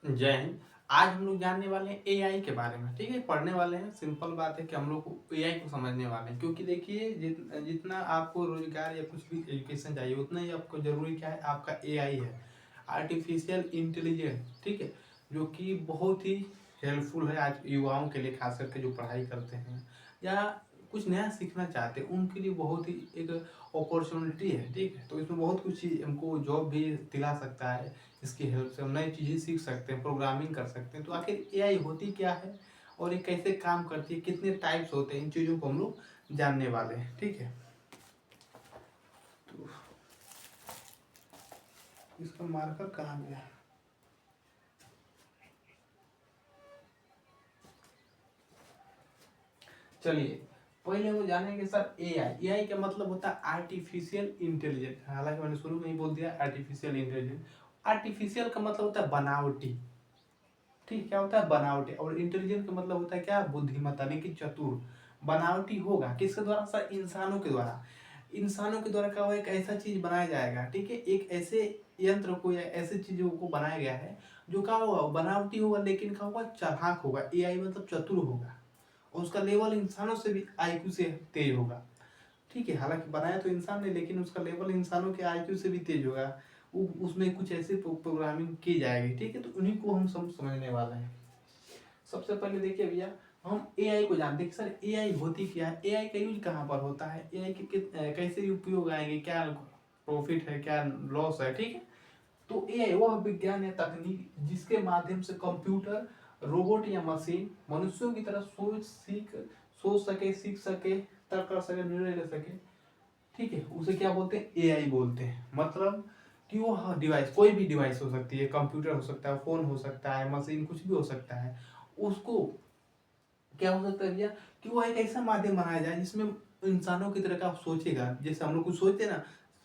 जय हिंद। आज हम लोग जानने वाले हैं एआई के बारे में। ठीक है, पढ़ने वाले हैं। सिंपल बात है कि हम लोग को एआई को समझने वाले हैं, क्योंकि देखिए जितना आपको रोजगार या कुछ भी एजुकेशन चाहिए उतना ही आपको जरूरी क्या है, आपका एआई है, आर्टिफिशियल इंटेलिजेंस। ठीक है, जो कि बहुत ही हेल्पफुल है आज युवाओं के लिए, खास करके जो पढ़ाई करते हैं या कुछ नया सीखना चाहते हैं उनके लिए बहुत ही एक अपॉर्चुनिटी है। ठीक है, तो इसमें बहुत कुछ हमको जॉब भी दिला सकता है। इसकी हेल्प से हम नई चीज़ें सीख सकते हैं, प्रोग्रामिंग कर सकते हैं। तो आखिर एआई होती क्या है और ये कैसे काम करती है, कितने टाइप्स होते हैं, इन चीज़ों को हम लोग जानने वाले हैं। ठीक है, तो इसका मार्कर कहाँ गया? चलिए, पहले वो जानेंगे सर एआई। एआई का मतलब होता है आर्टिफिशियल इंटेलिजेंस। हालांकि मैंने शुरू में ही बोल दिया आर्टिफिशियल इंटेलिजेंस। आर्टिफिशियल का मतलब होता है बनावटी। ठीक, क्या होता है? बनावटी। और इंटेलिजेंट का मतलब होता है क्या? बुद्धिमत्ता, यानी कि चतुर। बनावटी होगा किसके द्वारा सर? इंसानों के द्वारा। इंसानों के द्वारा क्या होगा? एक ऐसा चीज बनाया जाएगा। ठीक है, एक ऐसे यंत्र को या ऐसे चीजों को बनाया गया है जो क्या होगा? बनावटी होगा, लेकिन क्या होगा? चालाक होगा। एआई मतलब चतुर होगा, और उसका लेवल इंसानों से भी आईक्यू से तेज होगा। ठीक है, हालांकि बनाया तो इंसान ने, लेकिन उसका लेवल इंसानों के आईक्यू से भी तेज होगा। उसमें कुछ ऐसे प्रोग्रामिंग की जाएगी। ठीक है, तो उन्हीं को हम समझने वाले हैं। सबसे पहले देखिए भैया, हम एआई को जानते हैं कि सर एआई होती क्या है, एआई का यूज कहाँ पर होता है, एआई के कैसे उपयोग आएंगे, क्या प्रॉफिट है, क्या लॉस है। ठीक है, तो एआई वह विज्ञान या तकनीक जिसके माध्यम से कंप्यूटर, रोबोट या मशीन मनुष्यों की तरह सोच सके, सीख सके, तर्क कर सके, निर्णय ले सके। ठीक है, उसे क्या बोलते हैं? एआई बोलते हैं। मतलब कि वो डिवाइस, कोई भी डिवाइस हो सकती है, कंप्यूटर हो सकता है, फोन हो सकता है, मशीन, कुछ भी हो सकता है। उसको क्या हो सकता है भैया कि वो एक ऐसा माध्यम बनाया जाए जिसमें इंसानों की तरह का सोचेगा। जैसे हम लोग कुछ सोचते हैं ना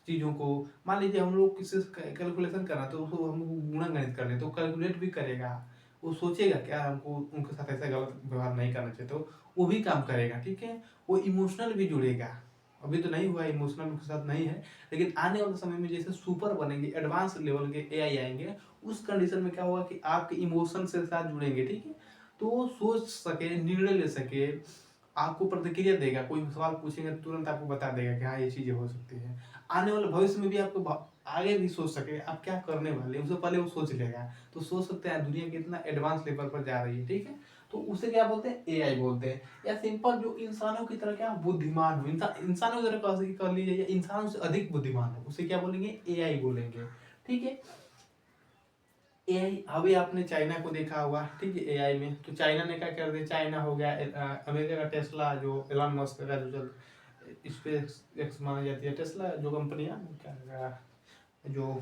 चीज़ों को, मान लीजिए हम लोग किसी से कैलकुलेशन करना तो उसको हम गुणा गणित कर रहे तो कैलकुलेट भी करेगा। वो सोचेगा क्या हमको उनके साथ ऐसा गलत व्यवहार नहीं करना चाहिए, तो वो भी काम करेगा। ठीक है, वो इमोशनल भी जुड़ेगा। अभी तो नहीं हुआ, इमोशनल के साथ नहीं है, लेकिन आने वाले समय में जैसे सुपर बनेंगे, एडवांस लेवल के एआई आएंगे, उस कंडीशन में क्या होगा कि आपके इमोशन से साथ जुड़ेंगे। ठीक है, तो वो सोच सके, निर्णय ले सके, आपको प्रतिक्रिया देगा। कोई सवाल पूछेंगे तो तुरंत आपको बता देगा कि हाँ ये चीजें हो सकती है। आने वाले भविष्य में भी आपको आगे भी सोच सके आप क्या करने वाले, उससे पहले वो सोच लेगा। तो सोच सकते हैं दुनिया कितना एडवांस लेवल पर जा रही है। ठीक है, तो उसे क्या बोलते हैं? एआई बोलते हैं। या सिंपल जो इंसानों की तरह क्या बुद्धिमान हो, इंसानों की तरह कर लीजिए, या इंसानों से अधिक बुद्धिमान हो, उसे क्या बोलेंगे? एआई बोलेंगे। ठीक है, एआई, अभी आपने चाइना को देखा होगा। ठीक है, एआई में तो चाइना ने क्या कर दिया? चाइना हो गया, अमेरिका का टेस्ला जो एलन मस्क का जो चल स्पेस एक्स मानी जाती है, टेस्ला जो कंपनियां क्या जो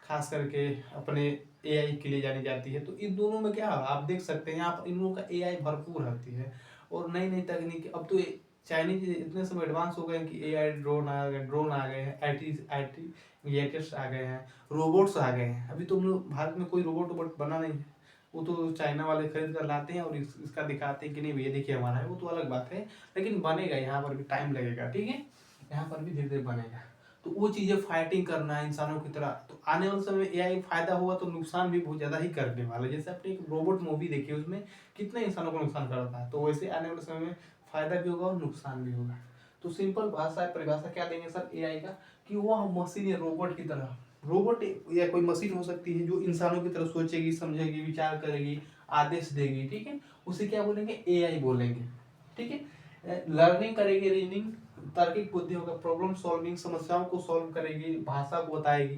खास करके अपने एआई के लिए जानी जाती है। तो इन दोनों में क्या है, आप देख सकते हैं यहाँ पर इन लोगों का एआई भरपूर होती है। और नई नई तकनीक, अब तो चाइनीज इतने सब एडवांस हो गए हैं कि एआई ड्रोन आ गए हैं, आईटी आईटी गैजेट्स आ गए हैं, रोबोट्स आ गए हैं। अभी तो हम लोग भारत में कोई रोबोट वोबोट बना नहीं है, वो तो चाइना वाले खरीद कर लाते हैं और इसका दिखाते हैं कि नहीं भैया देखिए हमारा है, वो तो अलग बात है। लेकिन बनेगा, यहाँ पर भी टाइम लगेगा। ठीक है, यहाँ पर भी धीरे धीरे बनेगा। तो वो चीजें फाइटिंग करना है इंसानों की तरह। तो आने वाले समय में एआई फायदा हुआ तो नुकसान भी बहुत ज्यादा ही करने वाला है। जैसे आपने एक रोबोट मूवी देखी, उसमें कितने इंसानों को नुकसान करता है, तो वैसे आने वाले समय में फायदा भी होगा और नुकसान भी होगा। तो सिंपल भाषा परिभाषा क्या देंगे सर एआई का, कि वह मशीन या रोबोट की तरह, रोबोट या कोई मशीन हो सकती है जो इंसानों की तरह सोचेगी, समझेगी, विचार करेगी, आदेश देगी। ठीक है, उसे क्या बोलेंगे? एआई बोलेंगे। ठीक है, लर्निंग करेगी, रीजनिंग, तार्किक बुद्धि होगा, प्रॉब्लम सॉल्विंग, समस्याओं को सॉल्व करेगी, भाषा को बताएगी।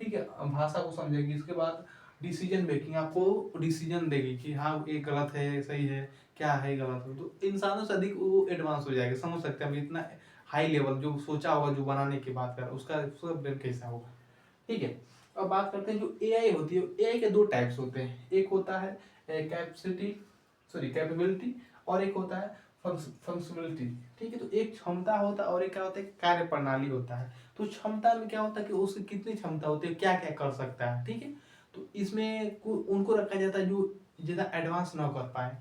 ठीक है, भाषा को समझेगी। इसके बाद डिसीजन मेकिंग, आपको डिसीजन देगी कि हाँ ये गलत है, सही है, क्या है गलत है। तो इंसानों से अधिक वो एडवांस हो जाएगा, समझ सकते हैं हम। इतना हाई लेवल जो सोचा होगा, जो बनाने की बात कर उसका ब्रेन कैसा होगा। ठीक है, अब बात करते हैं जो एआई होती है। एआई के दो टाइप्स होते हैं, एक होता है कैपेसिटी, सॉरी कैपेबिलिटी, और एक होता है फंक्शनलिटी। ठीक है, तो एक क्षमता होता है और एक क्या होता है? कार्य प्रणाली होता है। तो क्षमता में क्या होता है कि उसकी कितनी क्षमता होती है, क्या क्या कर सकता है। ठीक है, तो इसमें उनको रखा जाता है जो ज्यादा एडवांस ना कर पाए।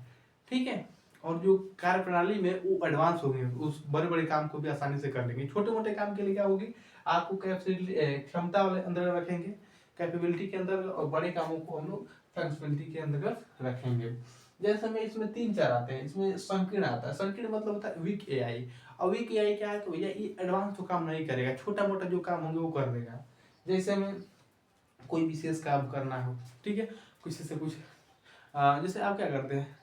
ठीक है, और जो कार्य प्रणाली में वो एडवांस होंगे, उस बड़े बड़े काम को भी आसानी से कर लेंगे। छोटे मोटे काम के लिए क्या होगी, आपको कैपेसिटी क्षमता वाले अंदर रखेंगे, कैपेबिलिटी के अंदर, और बड़े कामों को हम लोग फंक्शनलिटी के अंतर्गत रखेंगे। जैसे में इसमें 3-4 आते हैं। इसमें संकीर्ण आता है। संकीर्ण मतलब होता है वीक एआई। और वीक एआई क्या है, तो भैया ये एडवांस तो काम नहीं करेगा, छोटा मोटा जो काम होंगे वो कर देगा। जैसे में कोई विशेष काम करना हो, ठीक है, किसी से कुछ जैसे आप क्या करते हैं,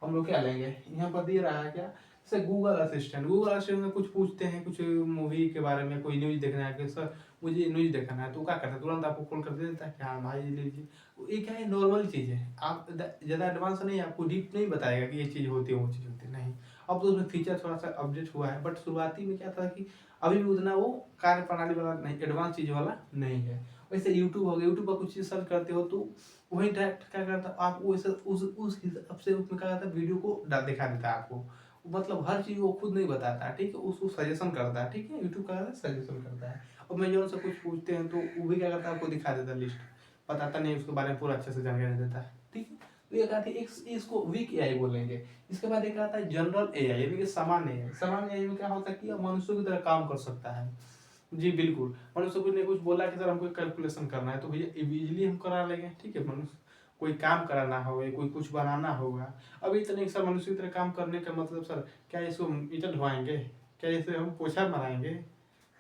हम लोग क्या लेंगे, यहाँ पर दे रहा है क्या, जैसे गूगल असिस्टेंट में कुछ पूछते हैं, कुछ मूवी के बारे में, कोई न्यूज देखना है कि सर मुझे न्यूज देखना है, तो क्या करता है, तुरंत आपको कॉल कर दे देता है कि हाँ भाई लीजिए। ये क्या है, नॉर्मल चीज़ है। आप ज़्यादा एडवांस नहीं, आपको डीप नहीं बताएगा कि ये चीज़ होती है वो चीज़ होती है, नहीं। अब तो उसमें फीचर थोड़ा सा अपडेट हुआ है, बट शुरुआती में क्या था कि अभी भी उतना वो कार्य प्रणाली वाला नहीं, एडवांस चीज़ वाला नहीं है। वैसे यूट्यूब हो गया, यूट्यूब पर कुछ चीज़ सर्च करते हो तो वही डायरेक्ट क्या करता है, आप वैसे उस हिसाब से उसमें क्या करता है, वीडियो को दिखा देता है आपको। मतलब हर चीज़ वो खुद नहीं बताता है, ठीक है, उसको सजेशन करता है, ठीक है, यूट्यूब का सजेशन करता है। और मैं जो से कुछ पूछते हैं तो वो भी क्या करता है, आपको दिखा देता है लिस्ट, बताता नहीं उसके बारे में, पूरा अच्छे से जानकारी देता है, ठीक है। तो ये कहते हैं इसको वीक एआई बोलेंगे। इसके बाद एक आता है जनरल एआई, यानी कि सामान्य एआई। सामान्य एआई में क्या होता है कि मनुष्यों की तरह काम कर सकता है। जी बिल्कुल, मनुष्य को ने कुछ बोला कि सर हमको कैलकुलेशन करना है, तो भैया इजीली हम करा लेंगे, ठीक है। मनुष्य कोई काम कराना होगा, कोई कुछ बनाना होगा, अभी इतने सर मनुष्य की तरह काम करने का मतलब सर क्या इसको ईंट ढोएंगे, क्या इसे हम पोछा मारेंगे?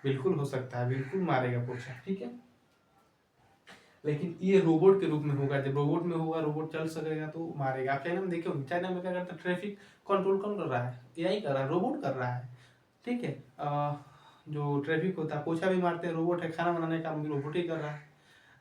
बिल्कुल हो सकता है, बिल्कुल मारेगा पोछा, ठीक है। लेकिन ये रोबोट के रूप में होगा, जब रोबोट में होगा, रोबोट चल सकेगा तो मारेगा। आप चाइना में देखे होंगे, चाइना में क्या करता है, ट्रैफिक कंट्रोल कौन कर रहा है, एआई कर रहा है, रोबोट कर रहा है, ठीक है। जो ट्रैफिक होता है, पोछा भी मारते हैं रोबोट है, खाना बनाने का काम भी रोबोट ही कर रहा है,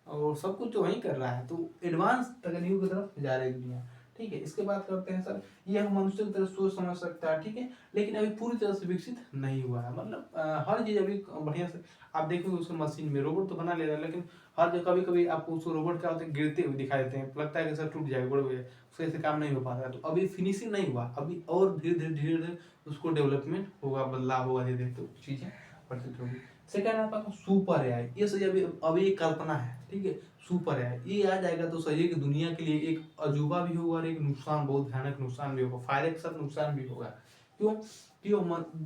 और सब कुछ तो वही कर रहा है। तो एडवांस तकनीकों की तरफ जा रही है दुनिया, ठीक है। इसके बाद करते हैं सर, ये हम मनुष्य की तरह सोच समझ सकता है, ठीक है, लेकिन अभी पूरी तरह से विकसित नहीं हुआ है। मतलब हर चीज़ अभी बढ़िया से आप देखोगे उसको, मशीन में रोबोट तो बना ले रहा है, लेकिन हर जगह कभी कभी आपको उसको रोबोट क्या होता है, गिरते हुए दिखाई देते हैं, लगता है कि सर टूट जाएगा, बड़े उससे ऐसे काम नहीं हो पाता है। तो अभी फिनिशिंग नहीं हुआ, अभी और धीरे धीरे उसको डेवलपमेंट होगा, बदलाव होगा, धीरे धीरे तो चीज़ें प्रतीत होगी। सेकंड आपका सुपर एआई, ये सही अभी एक कल्पना है, ठीक है। सुपर एआई ये आ जाएगा तो सही है कि दुनिया के लिए एक अजूबा भी होगा और एक नुकसान, बहुत भयानक नुकसान भी होगा, फायदे के साथ नुकसान भी होगा। क्यों कि वो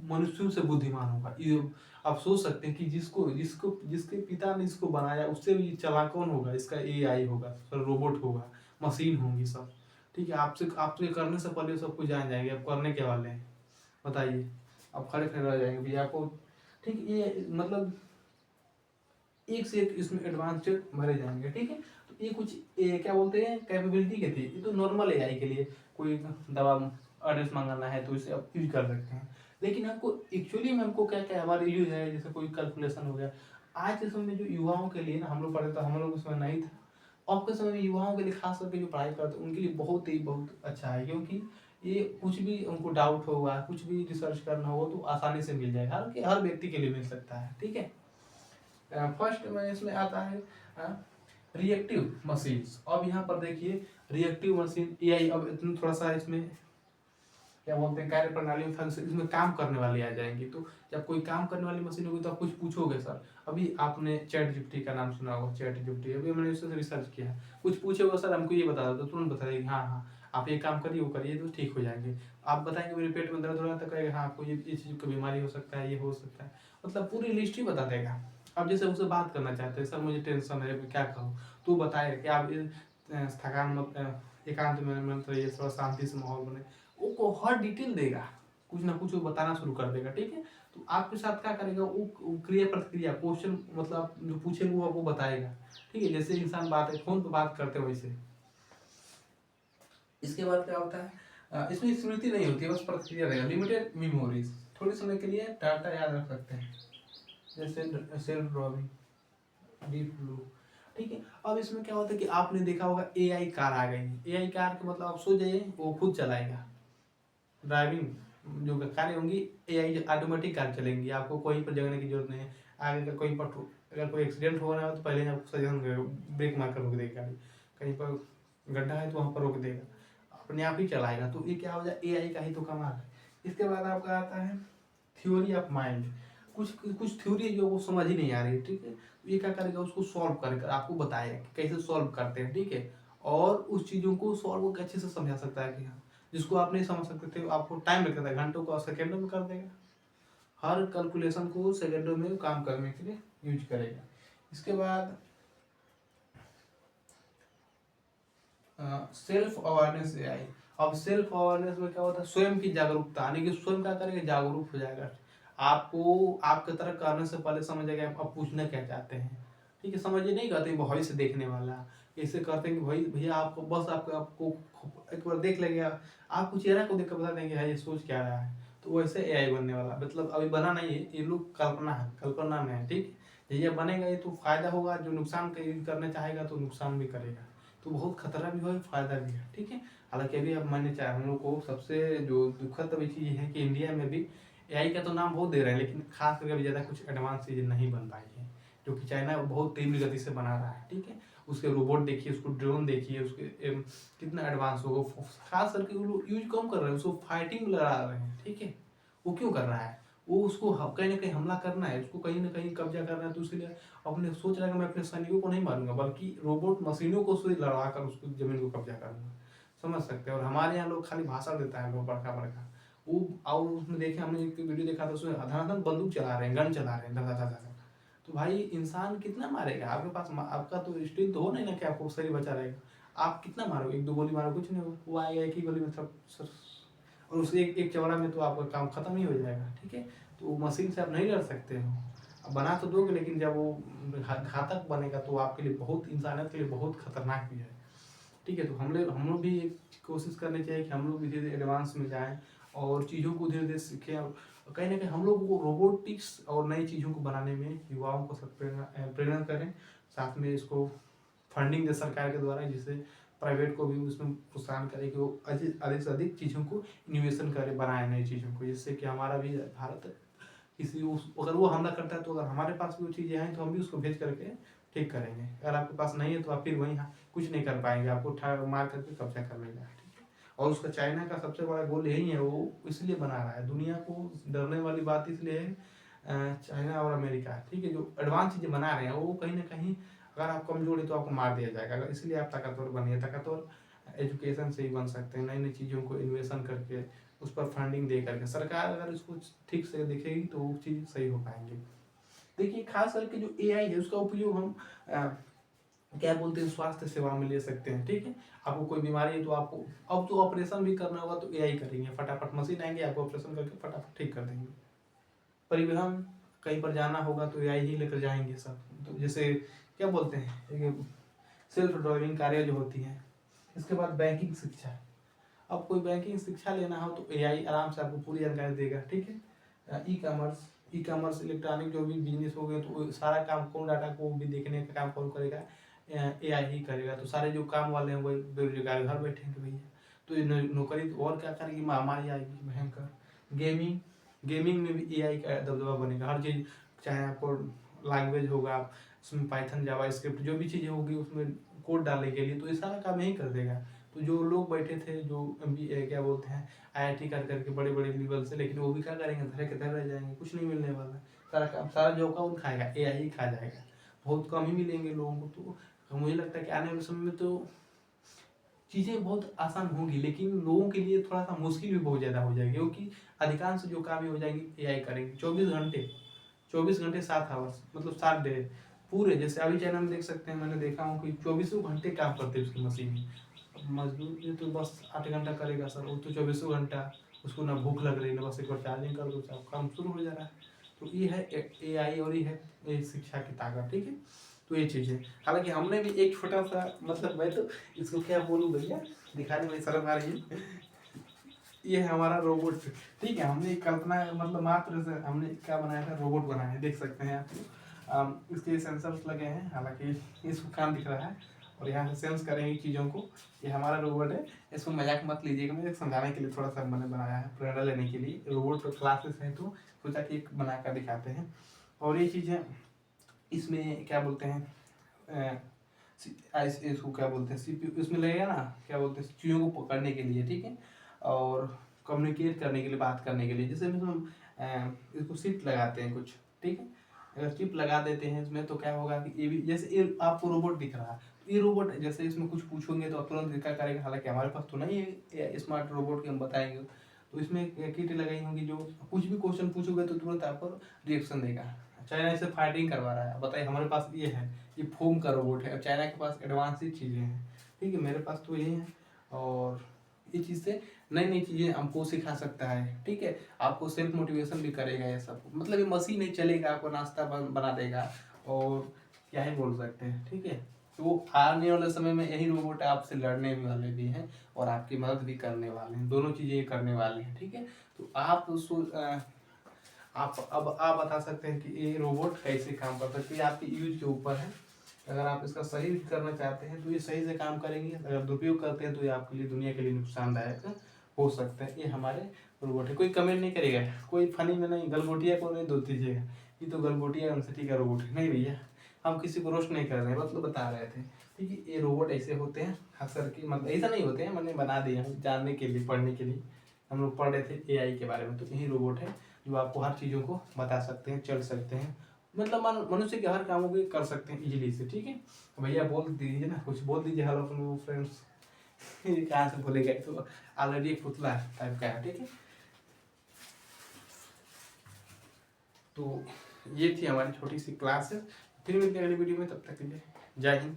मनुष्यों से बुद्धिमान होगा। ये आप सोच सकते हैं कि जिसको जिसको जिसके पिता ने इसको बनाया उससे भी चालाक कौन होगा, इसका एआई होगा, रोबोट होगा, मशीन होंगी सब, ठीक है। आपसे करने से पहले सब कुछ जान जाएंगे, आप करने के वाले हैं बताइए, आप खड़े खड़े रह जाएंगे भैया आपको, ठीक। ये मतलब एक से एक इसमें एडवांस्ड भरे जाएंगे, ठीक है। तो ये कुछ क्या बोलते हैं, कैपेबिलिटी के थे। ये तो नॉर्मल एआई के लिए, कोई दवा एड्रेस मंगाना है तो इसे आप यूज कर सकते हैं। लेकिन हमको एक्चुअली में हमको क्या क्या हमारे यूज है, जैसे कोई कैलकुलेशन हो गया, आज के समय में जो युवाओं के लिए ना, हम लोग पढ़े तो हम लोग उसमें नहीं था, अब के समय में युवाओं के लिए खास करके जो पढ़ाई करते हैं उनके लिए बहुत ही बहुत अच्छा है। क्योंकि ये कुछ भी उनको डाउट होगा, कुछ भी रिसर्च करना होगा तो आसानी से मिल जाएगा, हर व्यक्ति के लिए मिल सकता है, ठीक है। फर्स्ट में इसमें आता है रिएक्टिव मशीन्स। अब यहाँ पर देखिए रिएक्टिव मशीन एआई, अब इतना थोड़ा सा इसमें क्या बोलते हैं, कार्य प्रणाली में फंक्शन, इसमें काम करने वाली आ जाएंगी। तो जब कोई काम करने वाली मशीन होगी तो आप कुछ पूछोगे सर, अभी आपने चैट जीपीटी का नाम सुना होगा, चैट जीपीटी अभी मैंने उससे रिसर्च किया, कुछ पूछोगे सर हमको ये बता दो, तो तुरंत बता देगी हाँ हाँ आप ये काम करिए, वो करिए, तो ठीक हो जाएंगे। आप बताएंगे मेरे पेट में दर्द हो रहा है तो कहेगा हाँ आपको ये चीज़ की बीमारी हो सकता है, ये हो सकता है, मतलब पूरी लिस्ट ही बता देगा। अब जैसे उससे बात करना चाहते हैं, सर मुझे टेंशन है, मैं क्या करूँ, तो बताएगा कि आप थकान मत, एकांत में मत रहिए, थोड़ा शांति से माहौल बने, वो हर डिटेल देगा, कुछ ना कुछ वो बताना शुरू कर देगा, ठीक है। तो आपके साथ क्या करेगा, वो क्रिया प्रतिक्रिया, क्वेश्चन मतलब जो पूछेगा वो आपको बताएगा, ठीक है, जैसे इंसान बात है फोन पे बात करते वैसे। इसके बाद क्या होता है, इसमें स्मृति नहीं होती है, बस प्रतिक्रिया रहेगा, लिमिटेड मेमोरीज, थोड़े समय के लिए डाटा याद रख सकते हैं, जैसे सेल्फ ड्रॉइंग, डीप ब्लू, ठीक है। अब इसमें क्या होता है कि आपने देखा होगा एआई कार आ गई, एआई कार का मतलब आप सोच जाइए वो खुद चलाएगा, ड्राइविंग जो कारें होंगी एआई ऑटोमेटिक कार चलेंगी, आपको कहीं पर जगने की जरूरत नहीं है। आगे का कोई पर अगर कोई एक्सीडेंट हो रहा है तो पहले आपको सजेशन ब्रेक मार कर रोक देगा गाड़ी, कहीं पर गड्ढा है तो वहाँ पर रोक देगा, अपने आप ही चलाएगा। तो ये क्या हो जाए, एआई का ही तो कमाल है। इसके बाद आपका आता है थ्योरी ऑफ माइंड, कुछ कुछ थ्योरी है जो वो समझ ही नहीं आ रही, ठीक है। तो ये क्या करेगा, उसको सॉल्व कर आपको बताएगा कि कैसे सॉल्व करते हैं, ठीक है। और उस चीज़ों को सॉल्व अच्छे से समझा सकता है कि हाँ, जिसको आप नहीं समझ सकते थे आपको टाइम लगता था, घंटों को सेकेंडों में कर देगा, हर कैलकुलेशन को सेकेंडों में काम करने के लिए यूज करेगा। इसके बाद सेल्फ अवेयरनेस एआई। अब सेल्फ अवेयरनेस में क्या होता है, स्वयं की जागरूकता, यानी कि स्वयं क्या करेगा, जागरूक हो जाएगा। आपको आपके तरह करने से पहले समझेगा आप पूछना क्या चाहते हैं, ठीक है। समझिए नहीं कहते भविष्य देखने वाला, ऐसे करते हैं कि भाई भैया आपको बस आपको आपको एक बार देख लेंगे, आपको चेहरा को देख कर बता देंगे ये सोच क्या रहा है। तो वैसे एआई बनने वाला, मतलब अभी बना नहीं है, ये लोग कल्पना है, कल्पना में है, ठीक है। ये बनेगा ये तो फायदा होगा, जो नुकसान करना चाहेगा तो नुकसान भी करेगा, तो बहुत खतरा भी है फायदा भी है, ठीक है। हालांकि अभी अब मैंने चाहे हम लोग को सबसे जो दुखद अभी चीज़ है कि इंडिया में भी एआई का तो नाम बहुत दे रहे हैं, लेकिन खास करके अभी ज़्यादा कुछ एडवांस चीज़ें नहीं बन पाई है, जो कि चाइना बहुत तीव्र गति से बना रहा है, ठीक है। उसके रोबोट देखिए, उसको ड्रोन देखिए, उसके कितना एडवांस होगा। खास करके वो लोग यूज कम कर रहे हैं, उसको फाइटिंग में लड़ा रहे हैं, ठीक है। वो क्यों कर रहा है, वो उसको कहीं ना कहीं हमला करना है, उसको कहीं ना कहीं कब्जा करना है, तो उसके लिए अपने सोच रहा है कि मैं अपने सैनिकों को नहीं मारूंगा, बल्कि रोबोट मशीनों को से लड़ा कर उसको जमीन को कब्जा करूंगा। समझ सकते हैं। और हमारे यहाँ लोग खाली भाषण देता है, लोग बड़का बड़का वो, और उसमें देखे हमने एक वीडियो देखा था, उसमें धनाधन बंदूक चला रहे हैं, गन चला रहे हैं, धड़ा। तो भाई इंसान कितना मारेगा, आपके पास आपका तो स्ट्रेंथ तो हो नहीं ना कि आपको शरीर बचा रहेगा, आप कितना मारोगे, एक दो गोली मारो कुछ नहीं, वो आएगा एक ही गोली में सब सर, और उस एक चौड़ा में तो आपका काम खत्म ही हो जाएगा, ठीक है। तो मशीन से आप नहीं लड़ सकते हो, अब बना तो दोगे, लेकिन जब वो घातक बनेगा तो आपके लिए बहुत, इंसानियत के लिए बहुत खतरनाक भी है, ठीक है। तो हम लोग भी एक कोशिश करनी चाहिए कि हम लोग भी धीरे धीरे एडवांस में जाएं और चीज़ों को धीरे धीरे सीखें, और कहीं ना कहीं हम लोग को रोबोटिक्स और नई चीज़ों को बनाने में युवाओं को सब प्रेरणा करें। साथ में इसको फंडिंग दे सरकार के द्वारा, जिससे प्राइवेट को भी उसमें प्रोत्साहन करे कि वो अधिक से अधिक चीज़ों को इनोवेशन करे, बनाए नई चीज़ों को, जिससे कि हमारा भी भारत किसी अगर वो हमला करता है तो अगर हमारे पास भी वो चीज़ें हैं तो हम भी उसको भेज करके ठीक करेंगे। अगर आपके पास नहीं है तो आप फिर वहीं कुछ नहीं कर पाएंगे, आपको मार करके कब्जा कर लेगा, ठीक है। और उसका चाइना का सबसे बड़ा गोल यही है, वो इसलिए बना रहा है, दुनिया को डरने वाली बात इसलिए है, चाइना और अमेरिका, ठीक है, जो एडवांस चीज़ें बना रहे हैं वो कहीं ना कहीं अगर आप कमजोर है तो आपको मार दिया जाएगा, अगर इसलिए आप ताकतवर बनिए, ताकतवर एजुकेशन से ही बन सकते हैं, नई नई चीज़ों को इन्वेशन करके उस पर फंडिंग दे करके, सरकार अगर इसको ठीक से देखेगी तो वो चीज़ सही हो पाएंगी। देखिए खास करके जो एआई है उसका उपयोग हम क्या बोलते हैं स्वास्थ्य सेवा में ले सकते हैं, ठीक है। आपको कोई बीमारी है तो आपको अब तो ऑपरेशन भी करना होगा तो एआई करेंगे, फटाफट मशीन आएंगे आपको ऑपरेशन करके फटाफट ठीक कर देंगे। परिवहन कहीं पर जाना होगा तो एआई ही लेकर जाएंगे सब, तो जैसे क्या बोलते हैं सेल्फ ड्राइविंग कारें जो होती हैं। इसके बाद बैंकिंग शिक्षा, अब कोई बैंकिंग शिक्षा लेना हो तो एआई आराम से आपको पूरी जानकारी देगा, ठीक है। ई कॉमर्स इलेक्ट्रॉनिक जो भी बिजनेस हो गए तो सारा काम कौन, डाटा को भी देखने का काम कौन करेगा, एआई ही करेगा। तो सारे जो काम वाले हैं वही बेरोजगार घर बैठेंगे भैया, तो ये नौकरी तो और क्या करेगी, महामारी आएगी भयंकर। गेमिंग गेमिंग में भी एआई का दबदबा बनेगा, हर चीज़ चाहे आपको लैंग्वेज होगा उसमें पाइथन जावा स्क्रिप्ट जो भी चीज़ें होगी उसमें कोड डालने के लिए, तो ये सारा काम यही कर देगा। तो जो लोग बैठे थे जो क्या बोलते हैं आईआईटी कर करके बड़े बड़े लेवल से, लेकिन वो भी क्या करेंगे, धरे के धरे रह जाएंगे, कुछ नहीं मिलने वाला, सारा काम सारा जो कौन खाएगा, एआई ही खा जाएगा, बहुत कम ही मिलेंगे लोगों को। तो मुझे लगता है कि आने वाले समय में तो चीज़ें बहुत आसान होंगी, लेकिन लोगों के लिए थोड़ा सा मुश्किल भी बहुत ज़्यादा हो जाएगी, क्योंकि अधिकांश जो काम हो जाएंगे एआई करेंगे। 24 घंटे 7 आवर्स, मतलब 7 डे पूरे, जैसे अभी चाइना में देख सकते हैं, मैंने देखा हूँ कि 24 घंटे काम करते हैं उसकी मशीन। मजदूर ये तो बस 8 घंटा करेगा सर, वो तो 24 घंटा, उसको ना भूख लग रही ना, बस एक बार चार्जिंग कर दो सब काम शुरू हो जा रहा है। तो ये है एआई और ये है शिक्षा की ताकत, ठीक है। तो ये चीज़ है। हालांकि हमने भी एक छोटा सा, मतलब मैं तो इसको क्या बोलूँ भैया, दिखाने में शर्म आ रही है, ये है हमारा रोबोट, ठीक है। हमने एक कल्पना, मतलब मात्र से हमने क्या बनाया था, रोबोट बनाया है, देख सकते हैं आप। इसके सेंसर्स लगे हैं, हालांकि इसको काम दिख रहा है और यहाँ से सेंस करेंगे चीज़ों को। ये हमारा रोबोट है, इसको मजाक मत लीजिएगा, मैं समझाने के लिए थोड़ा सा मैंने बनाया है, प्रेरणा लेने के लिए। रोबोट तो क्लासेस हैं तो सोचा कि एक बना कर दिखाते हैं। और ये चीज़ें इसमें क्या बोलते हैं, इसको क्या बोलते हैं, सीपीयू इसमें लगेगा ना, क्या बोलते हैं, चीज़ों को पकड़ने के लिए, ठीक है, और कम्युनिकेट करने के लिए, बात करने के लिए। जैसे हम इसको चिप लगाते हैं कुछ, ठीक है, अगर चिप लगा देते हैं इसमें तो क्या होगा कि ये भी, जैसे ये आपको रोबोट दिख रहा है, तो ये रोबोट जैसे इसमें कुछ पूछोगे तो तुरंत क्या करेगा, हालांकि हमारे पास तो नहीं है स्मार्ट रोबोट के हम बताएंगे, तो इसमें किट लगाई होंगी जो कुछ भी क्वेश्चन पूछोगे तो तुरंत आपको रिएक्शन देगा। चाइना से फाइटिंग करवा रहा है, बताइए हमारे पास ये है, ये फोम का रोबोट है, और चाइना के पास एडवांस ही चीज़ें हैं। ठीक है, मेरे पास तो यही है। और ये चीज़ से नई नई चीज़ें हमको सिखा सकता है, ठीक है, आपको सेल्फ मोटिवेशन भी करेगा ये सब। मतलब ये मशीन ही चलेगा, आपको नाश्ता बना देगा, और क्या ही बोल सकते हैं, ठीक है। तो आने वाले समय में यही रोबोट आपसे लड़ने वाले भी हैं और आपकी मदद भी करने वाले हैं, दोनों चीज़ें ये करने वाले हैं, ठीक है। तो आप आप अब आप बता सकते हैं कि ये रोबोट कैसे काम करता है, तो ये आपके यूज के ऊपर है। अगर आप इसका सही यूज करना चाहते हैं तो ये सही से काम करेंगे, अगर दुरुपयोग करते हैं तो ये आपके लिए, दुनिया के लिए नुकसानदायक हो सकता है। ये हमारे रोबोट है। कोई कमेंट नहीं करेगा, कोई फनी में नहीं, गलगोटिया को नहीं दो दीजिएगा, ये तो गलगोटिया यूनिवर्सिटी का रोबोट है, नहीं भैया, हम किसी को रोस्ट नहीं कर रहे हैं, मतलब बता रहे थे, ठीक है। ये रोबोट ऐसे होते हैं खास करके, मतलब ऐसा नहीं होते हैं, मैंने बना दिया हूँ जानने के लिए, पढ़ने के लिए। हम लोग पढ़ रहे थे एआई के बारे में, तो यही रोबोट है जो आपको हर चीज़ों को बता सकते हैं, चल सकते हैं, मतलब मनुष्य के हर कामों को कर सकते हैं इजीली से, ठीक है। तो भैया बोल दीजिए ना, कुछ बोल दीजिए, हेलो अपने फ्रेंड्स। ये कहाँ से बोलेगा, तो ऑलरेडी एक पुतला टाइप का है, ठीक है। तो ये थी हमारी छोटी सी क्लास है, फिर मिलते हैं अगली वीडियो में, तब तक के लिए जय हिंद।